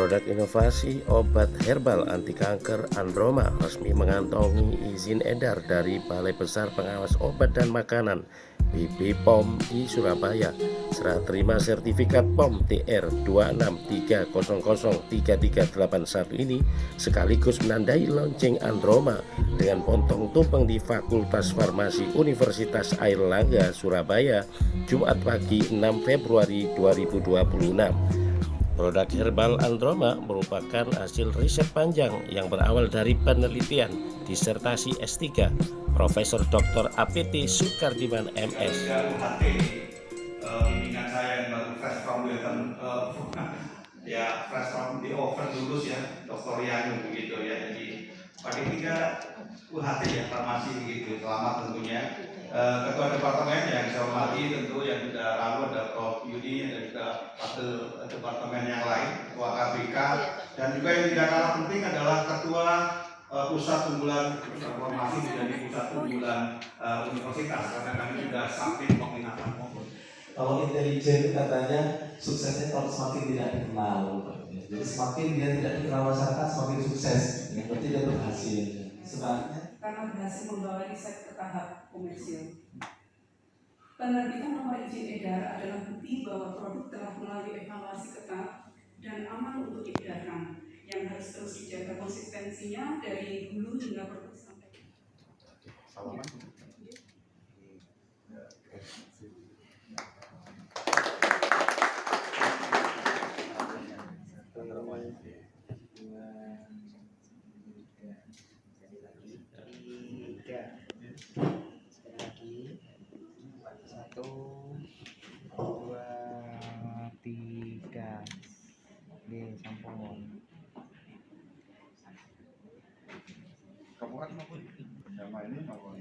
Produk inovasi obat herbal anti kanker Androma resmi mengantongi izin edar dari Balai Besar Pengawas Obat dan Makanan (BPOM) di Surabaya. Serah terima sertifikat POM TR 263003381 ini sekaligus menandai launching Androma dengan pontong tumpeng di Fakultas Farmasi Universitas Airlangga Surabaya, Jumat pagi 6 Februari 2026. Produk herbal Androma merupakan hasil riset panjang yang berawal dari penelitian disertasi S3 Profesor Dr. APT Sukardiman MS. Bimbingan saya yang baru fresh from ya fresh from the oven lulus ya, Dr. Yanu begitu ya. Jadi paling tiga UHT ya, farmasi begitu. Selamat tentunya. Ketua departemen yang saya hormati tentu yang sudah lalu ada Prof. Yudi dan juga wakil departemen yang lain, Ketua KPK, dan juga yang tidak kalah penting adalah Ketua Pusat Unggulan Farmasi menjadi Pusat Unggulan Universitas, karena kami sudah sampai peminatan. Kalau intelijen katanya suksesnya kalau semakin tidak dikenal, jadi semakin dia tidak dikenal masyarakat semakin sukses, berarti dia berhasil. Sebenarnya karena berhasil membawa riset ke tahap komersil. Penerbitan nomor izin edar adalah bukti bahwa produk telah melalui evaluasi ketat dan aman untuk diedarkan, yang harus terus dijaga konsistensinya dari hulu hingga produk sampai. Satu, dua, tiga. Oke, sampun. Kamu kan mau sama ini mau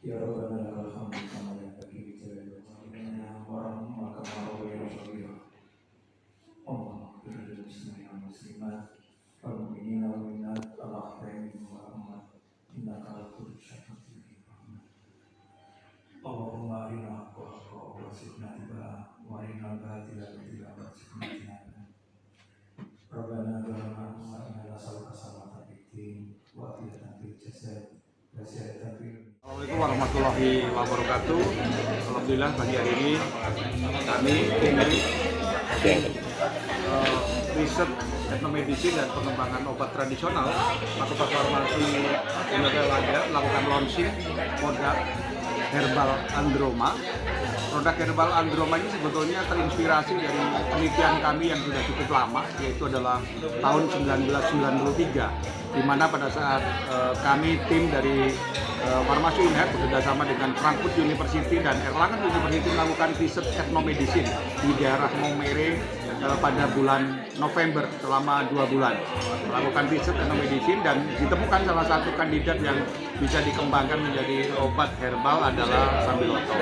ya Rabbana lakal hamdu kama yanbaghi li jalali wajhika wa rahmatika wa barakatuh. Allahumma ighfir lil muslimina wal muslimat wal mu'minina wal mu'minat al ahya'i minhum wal amwat innaka ala kulli syai'in qadir. Allahumma arina haqqa haqqa warzuqna ittiba'ahu wa arina al-batila batila warzuqna ijtinabah. Rabbana zalamna anfusana wa nas'aluka salamatan fid din wa afiyatan fil jasad wa ziyadatan fil. Assalamualaikum warahmatullahi wabarakatuh. Alhamdulillah pagi hari ini kami tim dari riset etnomedicine dan pengembangan obat tradisional Fakultas Farmasi Universitas Airlangga melakukan launching produk herbal Androma. Produk herbal Androma ini sebetulnya terinspirasi dari penelitian kami yang sudah cukup lama, yaitu adalah tahun 1993, di mana pada saat kami tim dari Farmasi Unhad bekerjasama dengan Frankfurt University dan Erlangen University melakukan riset etnomedicine di daerah Maumere pada bulan November selama 2 bulan. Melakukan riset etnomedicine dan ditemukan salah satu kandidat yang bisa dikembangkan menjadi obat herbal adalah sambiloto.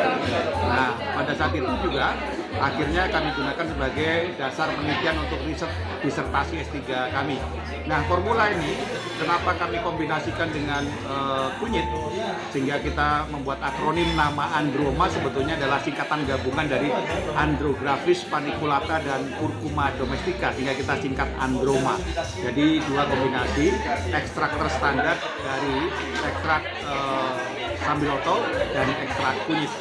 Nah, pada saat itu juga akhirnya kami gunakan sebagai dasar penelitian untuk riset disertasi S3 kami. Nah, formula ini kenapa kami kombinasikan dengan kunyit, sehingga kita membuat akronim nama Androma sebetulnya adalah singkatan gabungan dari Andrographis paniculata dan Curcuma domestica, sehingga kita singkat Androma. Jadi dua kombinasi ekstrak terstandar dari ekstrak sambiloto dan ekstrak kunyit.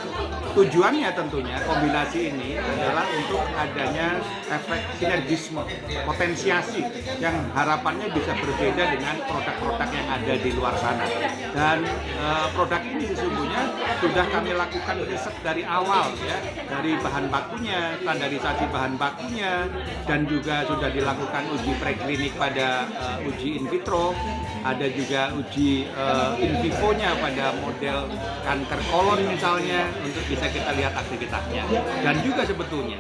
Tujuannya tentunya kombinasi ini adalah untuk adanya efek sinergisme, potensiasi yang harapannya bisa berbeda dengan produk-produk yang ada di luar sana. Dan produk ini sesungguhnya sudah kami lakukan riset dari awal ya, dari bahan bakunya, standarisasi bahan bakunya, dan juga sudah dilakukan uji preklinik pada uji in vitro, ada juga uji in vivo-nya pada model kanker kolon misalnya, untuk bisa kita lihat aktivitasnya. Dan juga sebetulnya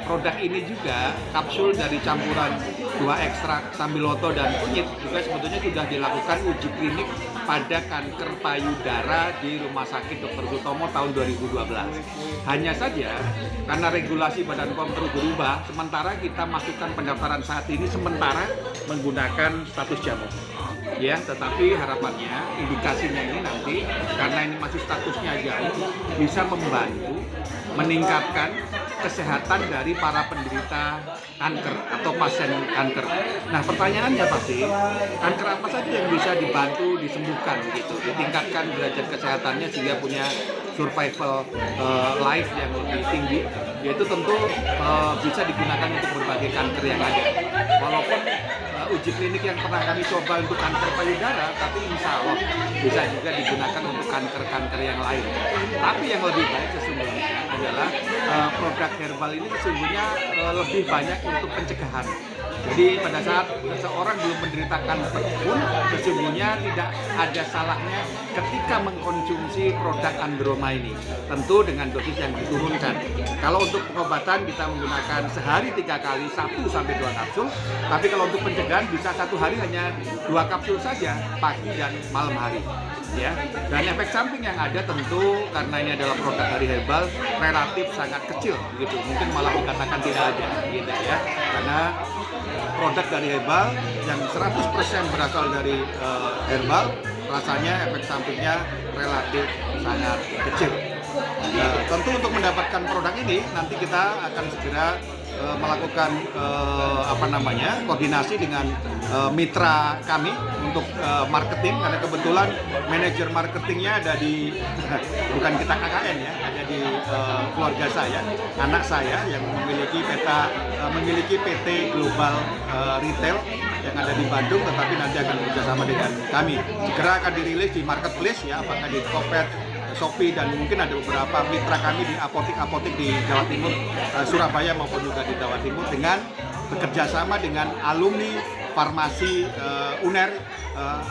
produk ini juga kapsul dari campuran dua ekstrak sambiloto dan kunyit juga sebetulnya sudah dilakukan uji klinik pada kanker payudara di Rumah Sakit Dr. Sutomo tahun 2012. Hanya saja karena regulasi Badan POM terus berubah, sementara kita masukkan pendaftaran saat ini sementara menggunakan status jamu. Ya, tetapi harapannya indikasinya ini nanti karena ini masih statusnya jauh bisa membantu meningkatkan kesehatan dari para penderita kanker atau pasien kanker. Nah, pertanyaannya pasti kanker apa saja yang bisa dibantu disembuhkan gitu, ditingkatkan derajat kesehatannya sehingga punya survival life yang lebih tinggi, yaitu tentu bisa digunakan untuk berbagai kanker yang ada. Walaupun uji klinik yang pernah kami coba untuk kanker payudara, tapi insya Allah bisa juga digunakan untuk kanker-kanker yang lain. Tapi yang lebih baik sesungguhnya adalah produk herbal ini sesungguhnya lebih banyak untuk pencegahan. Jadi pada saat seseorang belum menderita kanker pun sesungguhnya tidak ada salahnya ketika mengkonsumsi produk Androma ini. Tentu dengan dosis yang diturunkan. Kalau untuk pengobatan kita menggunakan sehari 3 kali 1 sampai 2 kapsul. Tapi kalau untuk pencegahan bisa 1 hari hanya 2 kapsul saja, pagi dan malam hari. Ya, dan efek samping yang ada tentu karena ini adalah produk dari herbal relatif sangat kecil gitu, mungkin malah dikatakan tidak ada gitu ya, karena produk dari herbal yang 100% berasal dari herbal, rasanya efek sampingnya relatif sangat kecil. Nah, tentu untuk mendapatkan produk ini nanti kita akan segera melakukan koordinasi dengan mitra kami untuk marketing, karena kebetulan manajer marketingnya ada di bukan kita KKN ya, ada di keluarga saya, anak saya yang memiliki PT Global Retail yang ada di Bandung, tetapi nanti akan bekerjasama dengan kami. Segera akan dirilis di marketplace ya, apakah di Tokped, Shopee, dan mungkin ada beberapa mitra kami di apotik-apotik di Jawa Timur, Surabaya maupun juga di Jawa Timur, dengan bekerja sama dengan alumni farmasi UNER,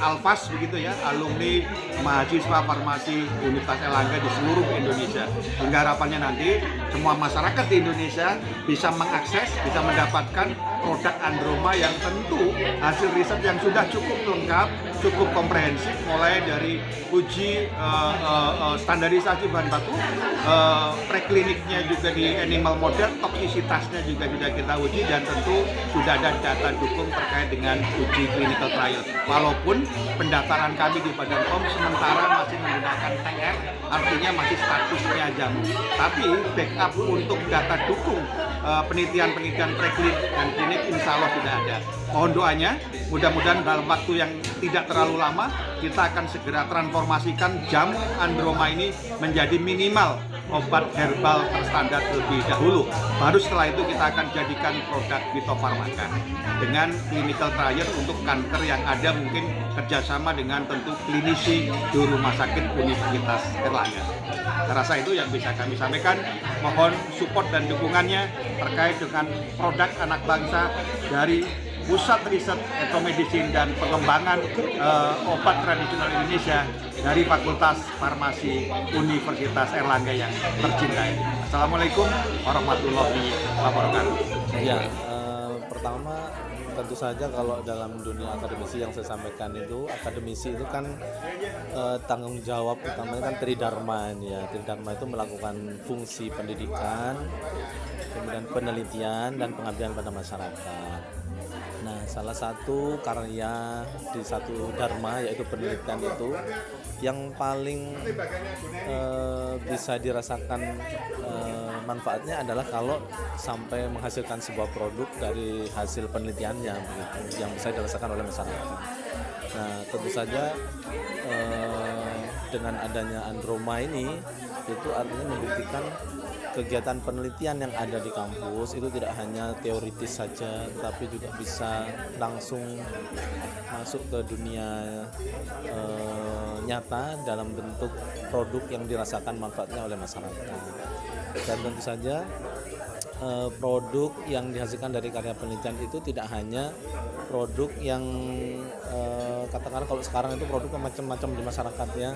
Alfas begitu ya, alumni mahasiswa farmasi Universitas Airlangga di seluruh Indonesia. Hingga harapannya nanti semua masyarakat di Indonesia bisa mengakses, bisa mendapatkan produk Androma yang tentu hasil riset yang sudah cukup lengkap, cukup komprehensif, mulai dari uji standarisasi bahan baku, prekliniknya juga di animal model, toksisitasnya juga sudah kita uji, dan tentu sudah ada data dukung terkait dengan uji clinical trial. Walaupun pendaftaran kami di Badan POM sementara masih menggunakan TR, artinya masih statusnya jamu. Tapi backup untuk data dukung penelitian preklinik dan klinik insya Allah sudah ada. Mohon doanya, mudah-mudahan dalam waktu yang tidak terlalu lama kita akan segera transformasikan jamu Androma ini menjadi minimal obat herbal terstandar terlebih dahulu. Baru setelah itu kita akan jadikan produk fitofarmaka dengan clinical trial untuk kanker yang ada, mungkin kerjasama dengan tentu klinisi di Rumah Sakit Universitas Airlangga. Saya rasa itu yang bisa kami sampaikan. Mohon support dan dukungannya terkait dengan produk anak bangsa dari Pusat Riset Etomedicine dan Pengembangan Obat Tradisional Indonesia dari Fakultas Farmasi Universitas Airlangga yang tercinta ini. Assalamualaikum warahmatullahi wabarakatuh. Ya, pertama tentu saja kalau dalam dunia akademisi yang saya sampaikan itu, akademisi itu kan tanggung jawab utamanya kan tridharma ini ya. Tridharma itu melakukan fungsi pendidikan, kemudian penelitian dan pengabdian pada masyarakat. Nah, salah satu karya di satu dharma yaitu penelitian itu yang paling bisa dirasakan manfaatnya adalah kalau sampai menghasilkan sebuah produk dari hasil penelitiannya begitu, yang bisa dirasakan oleh masyarakat. Nah, tentu saja dengan adanya Androma ini itu artinya membuktikan kegiatan penelitian yang ada di kampus itu tidak hanya teoritis saja, tapi juga bisa langsung masuk ke dunia nyata dalam bentuk produk yang dirasakan manfaatnya oleh masyarakat. Dan tentu saja produk yang dihasilkan dari karya penelitian itu tidak hanya produk yang katakanlah kalau sekarang itu produk macam-macam di masyarakat ya,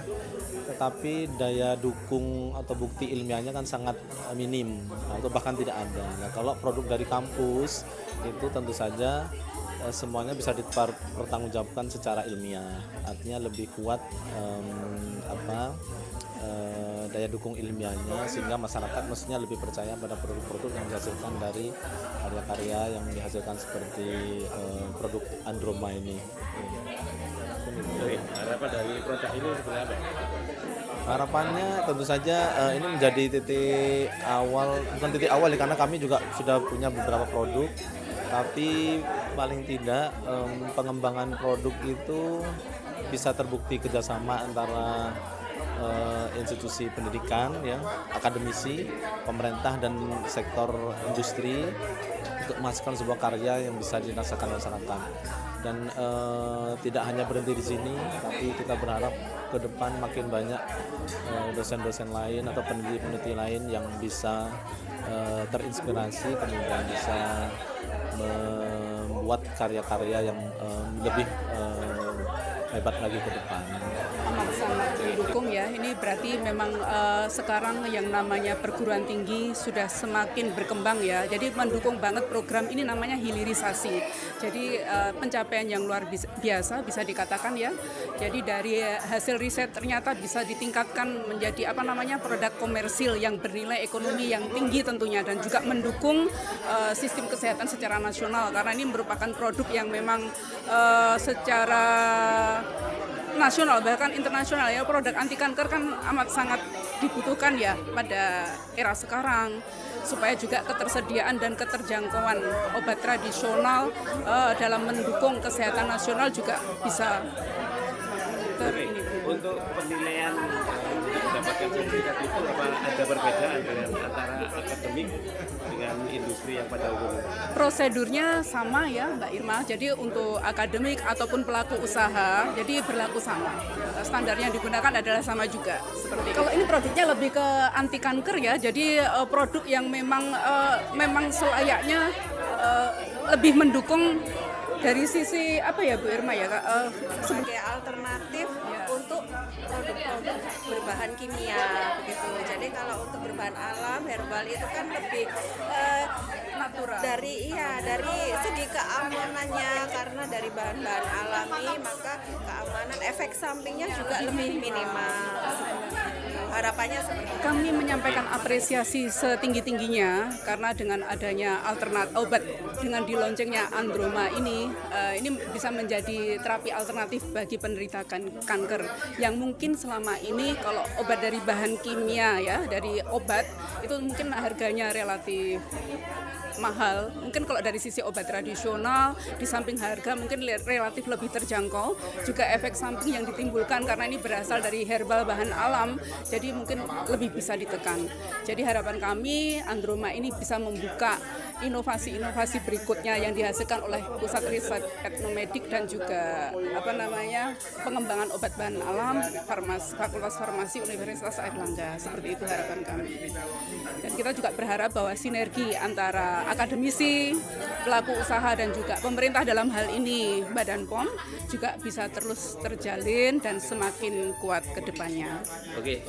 tetapi daya dukung atau bukti ilmiahnya kan sangat minim atau bahkan tidak ada. Nah, kalau produk dari kampus itu tentu saja semuanya bisa dipertanggungjawabkan secara ilmiah, artinya lebih kuat daya dukung ilmiahnya, sehingga masyarakat mestinya lebih percaya pada produk-produk yang dihasilkan dari karya-karya yang dihasilkan seperti produk Androma ini. Oke, harapan dari produk ini seperti apa? Harapannya tentu saja ini menjadi titik awal, bukan titik awal ya, karena kami juga sudah punya beberapa produk, tapi paling tidak pengembangan produk itu bisa terbukti kerjasama antara institusi pendidikan, ya, akademisi, pemerintah dan sektor industri untuk menghasilkan sebuah karya yang bisa dirasakan masyarakat. Dan tidak hanya berhenti di sini, tapi kita berharap ke depan makin banyak dosen-dosen lain atau peneliti-peneliti lain yang bisa terinspirasi, kemudian bisa membuat karya-karya yang lebih hebat lagi ke depan. Amat sangat mendukung ya. Ini berarti memang sekarang yang namanya perguruan tinggi sudah semakin berkembang ya. Jadi mendukung banget program ini, namanya hilirisasi. Jadi pencapaian yang luar biasa bisa dikatakan ya. Jadi dari hasil riset ternyata bisa ditingkatkan menjadi produk komersil yang bernilai ekonomi yang tinggi tentunya, dan juga mendukung sistem kesehatan secara nasional, karena ini merupakan produk yang memang secara nasional bahkan internasional ya. Produk anti kanker kan amat sangat dibutuhkan ya pada era sekarang, supaya juga ketersediaan dan keterjangkauan obat tradisional dalam mendukung kesehatan nasional juga bisa Untuk penilaian mendapatkan sertifikat itu apa ada perbedaan dengan antara akademik dengan industri yang pada umumnya? Prosedurnya sama ya Mbak Irma, jadi untuk akademik ataupun pelaku usaha jadi berlaku sama. Standar yang digunakan adalah sama juga. Seperti kalau ini produknya lebih ke anti kanker ya, jadi produk yang memang selayaknya lebih mendukung dari sisi apa ya Bu Irma ya Kak? Sebagai alternatif untuk produk-produk berbahan kimia begitu. Jadi kalau untuk berbahan alam, herbal itu kan lebih natural. dari segi keamanannya, karena dari bahan-bahan alami maka keamanan efek sampingnya juga lebih minimal. Harapannya seperti itu. Kami menyampaikan apresiasi setinggi-tingginya karena dengan adanya obat dengan diloncengnya Androma ini bisa menjadi terapi alternatif bagi penderita kanker yang mungkin selama ini kalau obat dari bahan kimia ya, dari obat itu mungkin harganya relatif mahal. Mungkin kalau dari sisi obat tradisional, di samping harga mungkin relatif lebih terjangkau, juga efek samping yang ditimbulkan karena ini berasal dari herbal bahan alam, jadi mungkin lebih bisa ditekan. Jadi harapan kami Androma ini bisa membuka inovasi-inovasi berikutnya yang dihasilkan oleh Pusat Riset Etnomedik dan juga pengembangan obat bahan alam Fakultas Farmasi Universitas Airlangga. Seperti itu harapan kami. Dan kita juga berharap bahwa sinergi antara akademisi, pelaku usaha dan juga pemerintah dalam hal ini Badan POM juga bisa terus terjalin dan semakin kuat ke depannya. Oke.